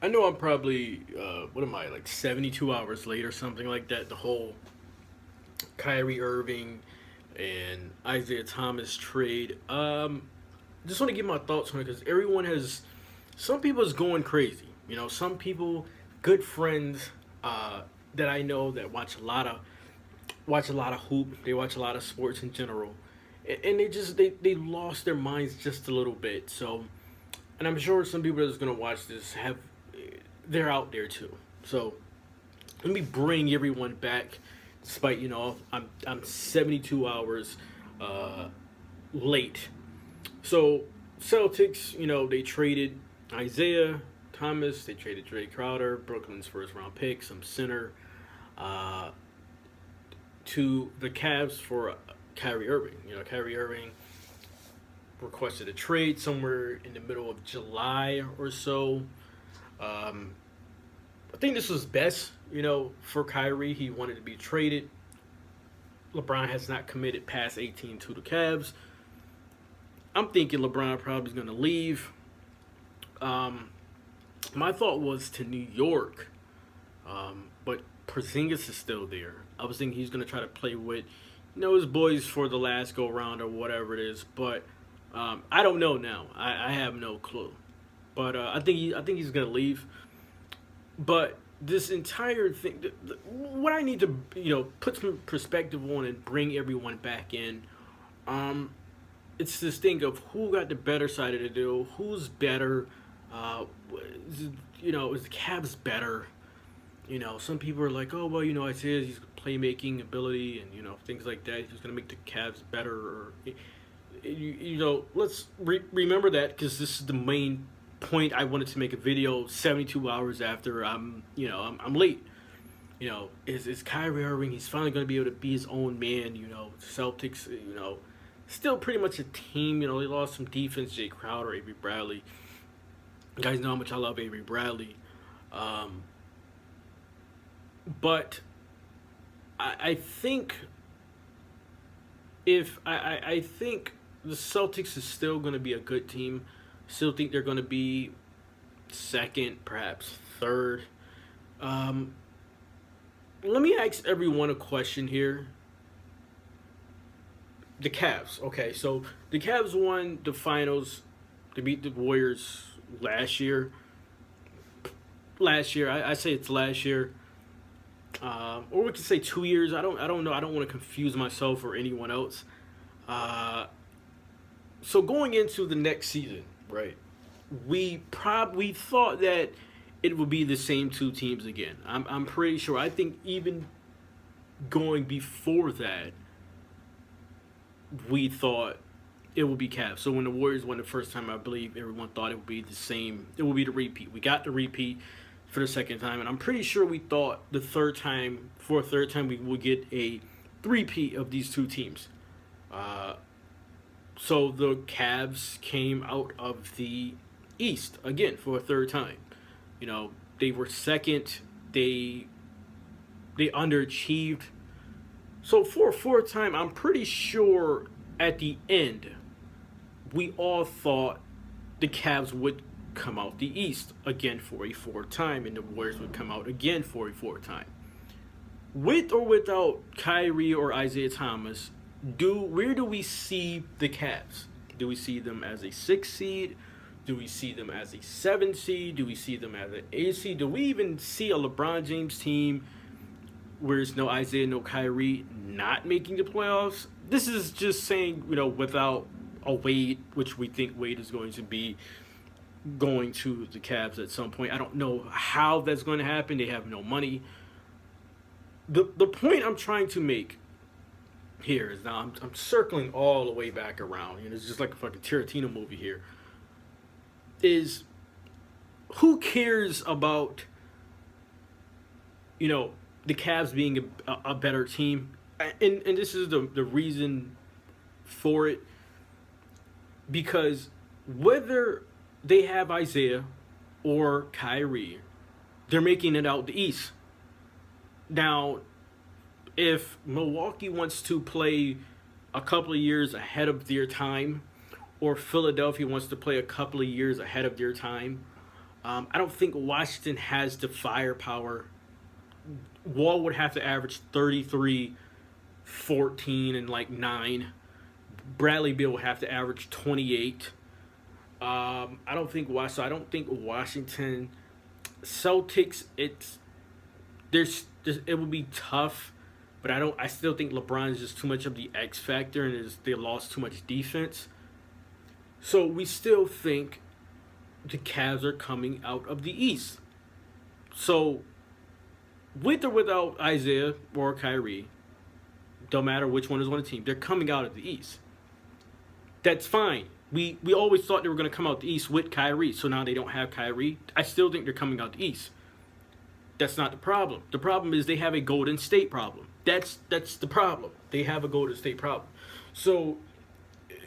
I know I'm probably what am I, like 72 hours late or something like that. The whole Kyrie Irving and Isaiah Thomas trade. Just want to give my thoughts on it because everyone has. Some people is going crazy. You know, some people, good friends that I know that watch a lot of hoop. They watch a lot of sports in general, and they lost their minds just a little bit. So, and I'm sure some people that's gonna watch this have they're out there too. So let me bring everyone back. Despite I'm 72 hours uh, late. So Celtics, they traded Isaiah Thomas, they traded Dre Crowder, Brooklyn's first round pick, some center, uh, to the Cavs for Kyrie Irving. Kyrie Irving requested a trade somewhere in the middle of July or so. Um, I think this was best, for Kyrie. He wanted to be traded. LeBron has not committed past 18 to the Cavs. I'm thinking LeBron probably is going to leave. Um, my thought was to New York, but Porzingis is still there. I was thinking he's going to try to play with, his boys for the last go round or whatever it is. But I don't know now. I have no clue. But I think he's going to leave. But this entire thing, what I need to put some perspective on and bring everyone back in. Um, it's this thing of who got the better side of the deal, who's better. Uh, is the Cavs better? Some people are like, oh well, Isaiah's he's playmaking ability and things like that. He's gonna make the Cavs better. Or let's remember that because this is the main point I wanted to make a video 72 hours after I'm late. Is Kyrie Irving? He's finally going to be able to be his own man. Celtics. Still pretty much a team. They lost some defense. Jay Crowder, Avery Bradley. You guys know how much I love Avery Bradley. Um, but I think if I think the Celtics is still going to be a good team. Still think they're going to be second, perhaps third. Um, Let me ask everyone a question here. The Cavs. Okay, so the Cavs won the finals. They beat the Warriors last year. Last year, I say it's last year, or we could say 2 years. I don't know. I don't want to confuse myself or anyone else. Uh, so going into the next season, right? We thought that it would be the same two teams again. I'm pretty sure. I think even going before that, we thought it would be Cavs. So when the Warriors won the first time, I believe everyone thought it would be the same. It would be the repeat. We got the repeat for the second time, and I'm pretty sure we thought for a third time, we would get a three-peat of these two teams. Uh, so the Cavs came out of the East again for a third time. They were second. They underachieved. So for a fourth time, I'm pretty sure at the end, we all thought the Cavs would come out the East again for a fourth time, and the Warriors would come out again for a fourth time. With or without Kyrie or Isaiah Thomas, where do we see the Cavs? Do we see them as a 6 seed? Do we see them as a 7 seed? Do we see them as an 8 seed? Do we even see a LeBron James team where it's no Isaiah, no Kyrie, not making the playoffs? This is just saying, without a Wade, which we think Wade is going to be going to the Cavs at some point. I don't know how that's going to happen. They have no money. The point I'm trying to make here is now I'm circling all the way back around. It's just like a fucking Tarantino movie here. Is who cares about the Cavs being a better team, and this is the reason for it, because whether they have Isaiah or Kyrie, they're making it out the East. Now, if Milwaukee wants to play a couple of years ahead of their time, or Philadelphia wants to play a couple of years ahead of their time, I don't think Washington has the firepower. Wall would have to average 33, 14, and like 9. Bradley Beal would have to average 28. I don't think so. I don't think Washington Celtics. It would be tough, but I still think LeBron is just too much of the X factor, and they lost too much defense. So we still think the Cavs are coming out of the East. So with or without Isaiah or Kyrie, don't matter which one is on the team, they're coming out of the East. That's fine. We always thought they were going to come out the East with Kyrie, so now they don't have Kyrie. I still think they're coming out the East. That's not the problem. The problem is they have a Golden State problem. That's the problem. They have a Golden State problem. So,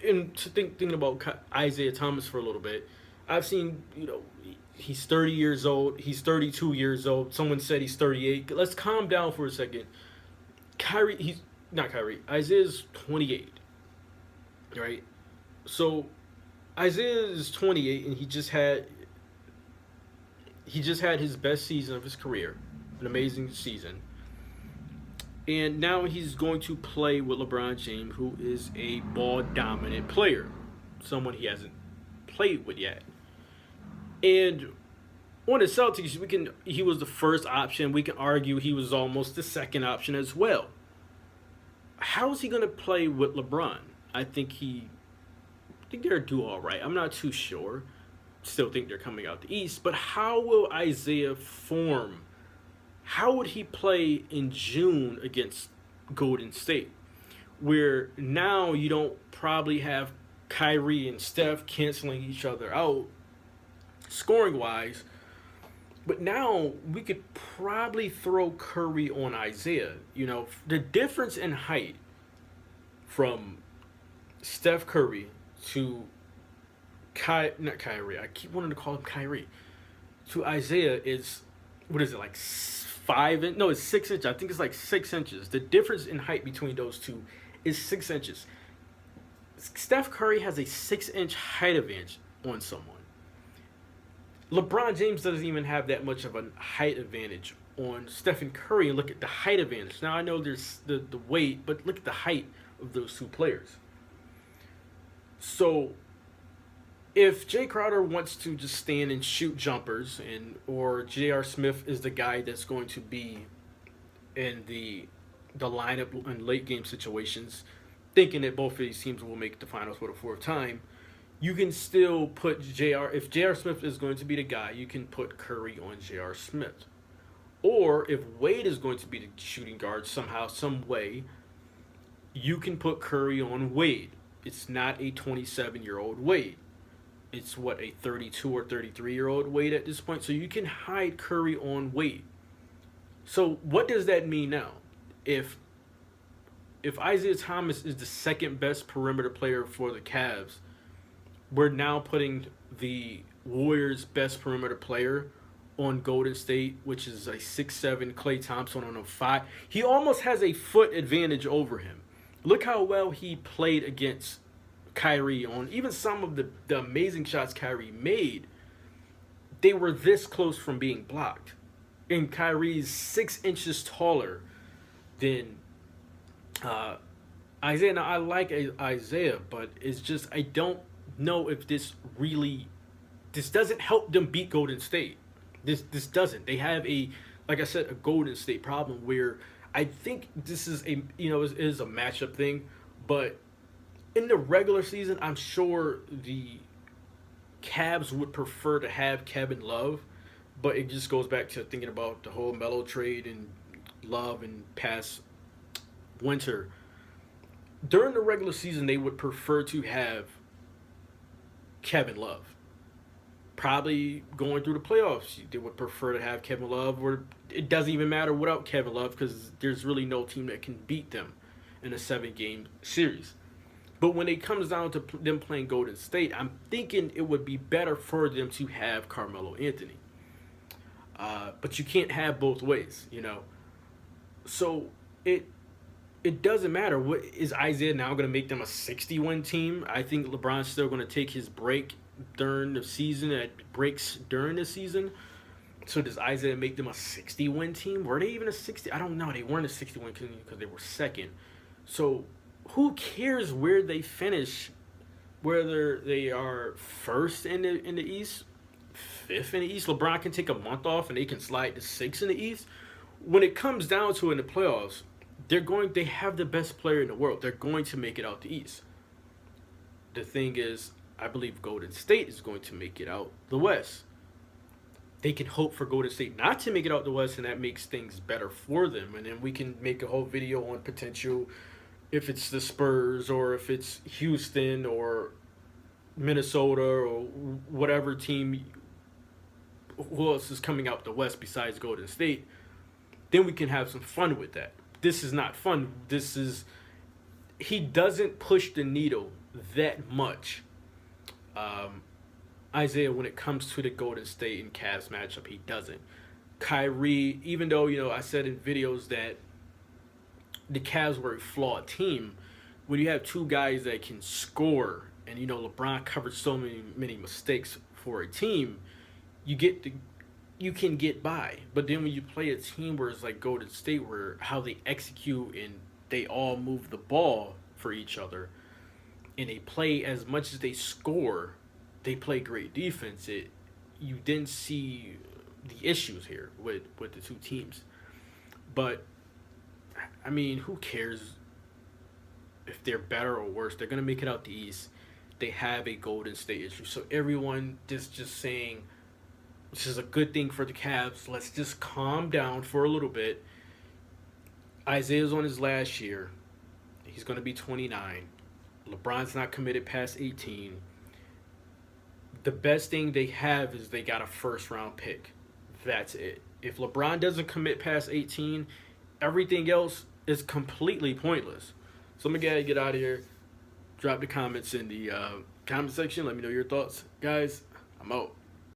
thinking about Isaiah Thomas for a little bit, I've seen, he's 30 years old. He's 32 years old. Someone said he's 38. Let's calm down for a second. He's not Kyrie. Isaiah's 28, right? So Isaiah is 28, and he just had his best season of his career, an amazing season. And now he's going to play with LeBron James, who is a ball dominant player, someone he hasn't played with yet. And on the Celtics, he was the first option. We can argue he was almost the second option as well. How is he going to play with LeBron? I think they're do all right. I'm not too sure. Still think they're coming out the East. But how will Isaiah form? How would he play in June against Golden State? Where now you don't probably have Kyrie and Steph canceling each other out scoring-wise. But now we could probably throw Curry on Isaiah. The difference in height from Steph Curry to not Kyrie. I keep wanting to call him Kyrie. To Isaiah is, what is it, like 5 inches? No, it's 6 inches. I think it's like 6 inches. The difference in height between those two is 6 inches. Steph Curry has a 6-inch height advantage on someone. LeBron James doesn't even have that much of a height advantage on Stephen Curry. And look at the height advantage. Now I know there's the weight, but look at the height of those two players. So if Jay Crowder wants to just stand and shoot jumpers, or J.R. Smith is the guy that's going to be in the lineup in late game situations, thinking that both of these teams will make the finals for the fourth time, you can still put J.R. If J.R. Smith is going to be the guy, you can put Curry on J.R. Smith. Or if Wade is going to be the shooting guard somehow, some way, you can put Curry on Wade. It's not a 27-year-old Wade. It's a 32 or 33-year-old Wade at this point. So you can hide Curry on Wade. So what does that mean now? If Isaiah Thomas is the second best perimeter player for the Cavs, we're now putting the Warriors' best perimeter player on Golden State, which is a 6'7" Klay Thompson on a 5. He almost has a foot advantage over him. Look how well he played against Kyrie on even some of the amazing shots Kyrie made. They were this close from being blocked. And Kyrie's 6 inches taller than Isaiah. Now, I like Isaiah, but it's just I don't know if this doesn't help them beat Golden State. This doesn't. They have like I said, a Golden State problem where I think this is it is a matchup thing, but in the regular season, I'm sure the Cavs would prefer to have Kevin Love, but it just goes back to thinking about the whole Melo trade and Love and past winter. During the regular season, they would prefer to have Kevin Love. Probably going through the playoffs, they would prefer to have Kevin Love, or it doesn't even matter without Kevin Love because there's really no team that can beat them in a 7-game series. But when it comes down to them playing Golden State, I'm thinking it would be better for them to have Carmelo Anthony. But you can't have both ways, So it doesn't matter. Is Isaiah now going to make them a 60-win team? I think LeBron's still going to take his break during the season, that breaks during the season. So does Isaiah make them a 60-win team? Were they even a 60? I don't know. They weren't a 60-win team because they were second. So who cares where they finish? Whether they are first in the East, fifth in the East, LeBron can take a month off and they can slide to sixth in the East. When it comes down to it in the playoffs, they have the best player in the world. They're going to make it out the East. The thing is, I believe Golden State is going to make it out the West. They can hope for Golden State not to make it out the West, and that makes things better for them. And then we can make a whole video on potential, if it's the Spurs or if it's Houston or Minnesota or whatever team, who else is coming out the West besides Golden State. Then we can have some fun with that. This is not fun. He doesn't push the needle that much. Isaiah, when it comes to the Golden State and Cavs matchup, he doesn't. Kyrie, even though, I said in videos that the Cavs were a flawed team, when you have two guys that can score and, LeBron covered so many mistakes for a team, you can get by. But then when you play a team where it's like Golden State, where how they execute and they all move the ball for each other, and they play as much as they score, they play great defense. You didn't see the issues here with the two teams. But I mean, who cares if they're better or worse? They're gonna make it out the East. They have a Golden State issue. So everyone just saying this is a good thing for the Cavs. Let's just calm down for a little bit. Isaiah's on his last year. He's gonna be 29. LeBron's not committed past 18. The best thing they have is they got a first round pick. That's it. If LeBron doesn't commit past 18, everything else is completely pointless. So I'm going to get out of here. Drop the comments in the comment section. Let me know your thoughts. Guys, I'm out.